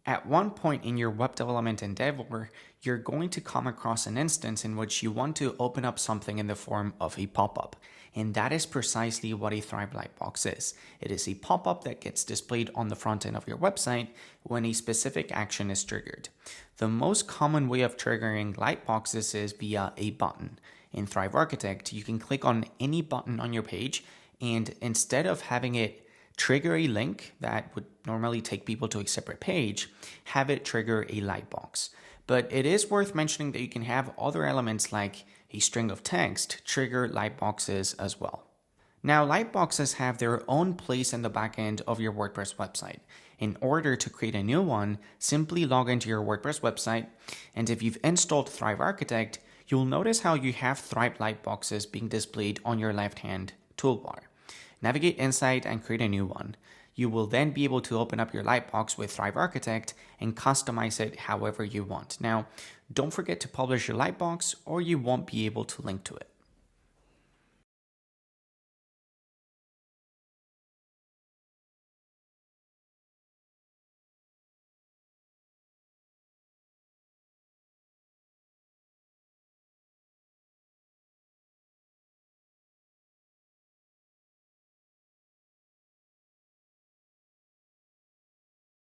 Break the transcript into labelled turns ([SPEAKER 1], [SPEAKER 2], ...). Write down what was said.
[SPEAKER 1] At one point in your web development endeavor, you're going to come across an instance in which you want to open up something in the form of a pop-up. And that is precisely what a Thrive Lightbox is. It is a pop-up that gets displayed on the front end of your website when a specific action is triggered. The most common way of triggering Lightboxes is via a button. In Thrive Architect, you can click on any button on your page, and instead of having it trigger a link that would normally take people to a separate page, have it trigger a Lightbox. But it is worth mentioning that you can have other elements like a string of text trigger Lightboxes as well. Now, Lightboxes have their own place in the backend of your WordPress website. In order to create a new one, simply log into your WordPress website, and if you've installed Thrive Architect, you'll notice how you have Thrive Lightboxes being displayed on your left-hand toolbar. Navigate inside and create a new one. You will then be able to open up your Lightbox with Thrive Architect and customize it however you want. Now, don't forget to publish your Lightbox or you won't be able to link to it.